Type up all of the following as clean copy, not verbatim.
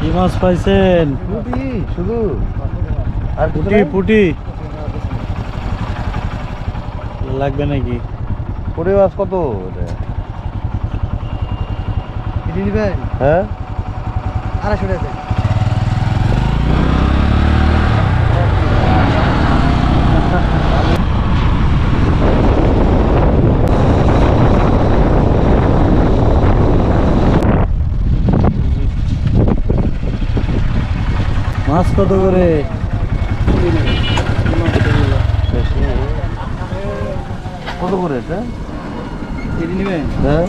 কি মাছ পাইছেন? পুঁটি শুধু আর পুঁটি পুঁটি লাগবে নাকি? পুঁটি মাছ কত এটা? কেজি নিবেন? হ্যাঁ 250 টাকা। মাছ কত করে? কত করে এটা? কেজি নিবেন? হ্যাঁ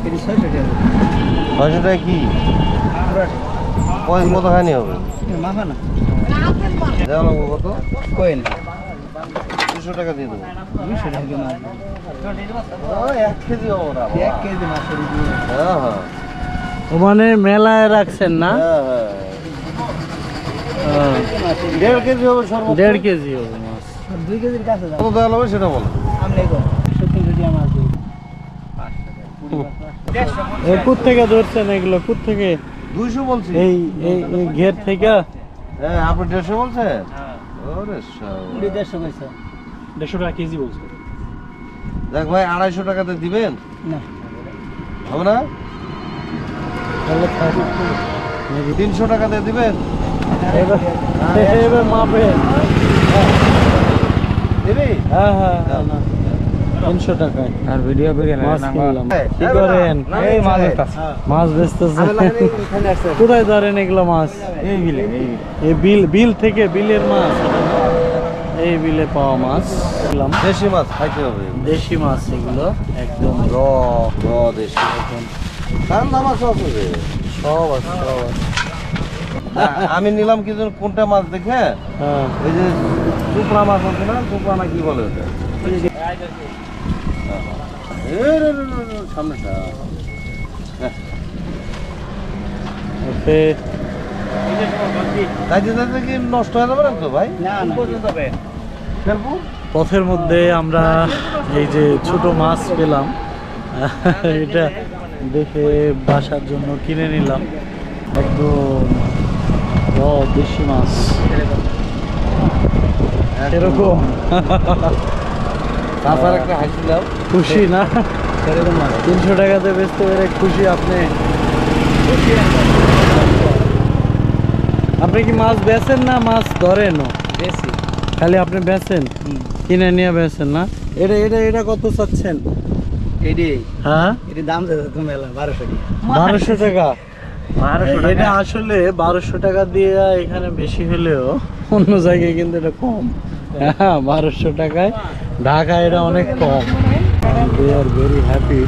কেজি 600 টাকা। 600 টাকা কি কত খানি হবে? মাফা না। দেওয়া লাগবো কত? কই না। 200 টাকা দিয়ে দেবো। 200 টাকা মাছ। ও 1 কেজি হবে না। 1 কেজি মাছ করে দিবেন। হ্যাঁ হ্যাঁ ও মানে মেলায় রাখছেন না? হ্যাঁ হ্যাঁ 1.5 কেজি হবে সর্বোচ্চ। 1.5 কেজি হবে মাছ। 2 কেজির কাছে যাও। কত দেওয়া লাগবে সেটা বলো। আমি লেগো 100 টাকা মাছ দিই। থেকে ধরছেন এগুলো? থেকে 200 বলছি। এই এই এই ঘের থেকে? হ্যাঁ আপনি 150 বলছেন? ওরে পুরি 150 কইছে। 150 টাকা কেজি বলছে। দেখ ভাই 250 টাকাতে দিবেন? না। হবে না? তাহলে 300 টাকাতে দিবেন? এবার মাপে। দিবি? হ্যাঁ হ্যাঁ 300 টাকায়। আর ভিডিও মাছ কিনলাম। কি করেন? এই মাছ মাছ বেচতেছেন? কোথায় ধরেন এগুলো মাছ? এই বিলে এই বিল থেকে, বিলের মাছ। এই বিলে পাওয়া মাছ কিনলাম। দেশি মাছ খাইতে হবে। দেশি মাছ এগুলো একদম র দেশি ঠান্ডা মাছ আছে রে। সব আছে সব আছে। আমি নিলাম কি যেন কোনটা মাছ দেখে হ্যাঁ ওই যে চুপড়া মাছ আছে না, চুপড়া না কি বলে ওটা? সামনেটা ওকে। তাইতে তাইতে কি নষ্ট হয়ে যাবে না তো ভাই? না না পর্যন্ত হবে। ফেলবো? পথের মধ্যে আমরা এই যে ছোট মাছ পেলাম, এটা দেখে বাসার জন্য কিনে নিলাম। একদম দেশি মাছ এরকম। তাছাড়া একটা হাসিলাম। খুশি না? 300 টাকাতে বেচতে পেরে খুশি আপনি? আপনি কি মাছ বেচেন না মাছ ধরেন? বেশি খালি আপনি বেচেন? কিনে নিয়ে বেচেন না? এটা এটা এটা কত চাচ্ছেন? এডি হ্যাঁ এডি দাম দেয় তো মেলা 1200 টাকা। 1200 টাকা? 1200 টাকা। এটা আসলে 1200 টাকা দিয়ে এখানে বেশি হলেও অন্য জায়গায় কিন্তু এটা কম। হ্যাঁ 1200 টাকায় ঢাকায় এটা অনেক কম। They are very happy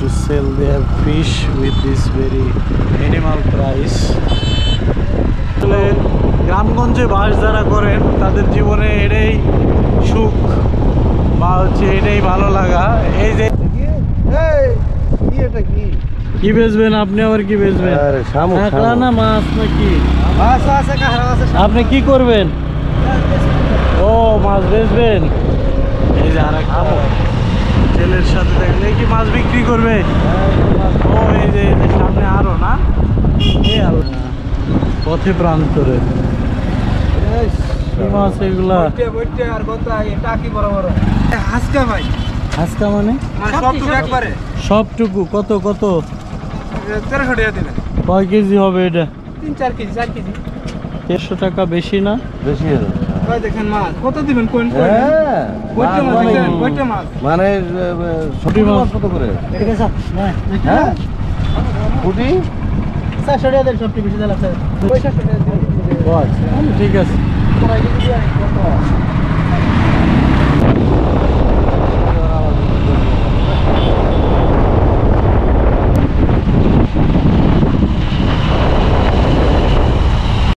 to sell their fish with this very minimal price. আসলে গ্রামগঞ্জে বাস যারা করেন তাদের জীবনে এটাই সুখ বা হচ্ছে এটাই ভালো লাগা। এই যে কি এটা কি কি বেচবেন আপনি? আবার কি বেচবেন? আরে শামুক, কাঁকড়া না মাছ নাকি? মাছ আছে কাহরা আছে। আপনি কি করবেন? ও মাছ বেচবেন। এই যে আরেকটা ছেলের সাথে দেখলে কি মাছ বিক্রি করবে? ও এই যে সামনে আরো না পথে প্রান্তরে কি মাছ এগুলা? বইতে আর কত এটা কি বড় বড় হাসকা ভাই। হাসকা মানে? মানে সবটুকু একবারে সবটুকু কত কত? 1300 টাকা দিবেন। কয় কেজি হবে এটা? 3-4 কেজি 4 কেজি। 150 টাকা বেশি না? বেশি হয়ে যাবে। ভাই দেখেন মাছ কত দিবেন কোন কোন? হ্যাঁ বইতে মাছ দেখেন বইতে মাছ। মানে ছোটি মাছ কত করে? এটা স্যার হ্যাঁ হ্যাঁ পুঁটি 400 টাকা দেন সবটি বেশি দিলাম স্যার। 400 টাকা দিন। ও আচ্ছা ঠিক আছে।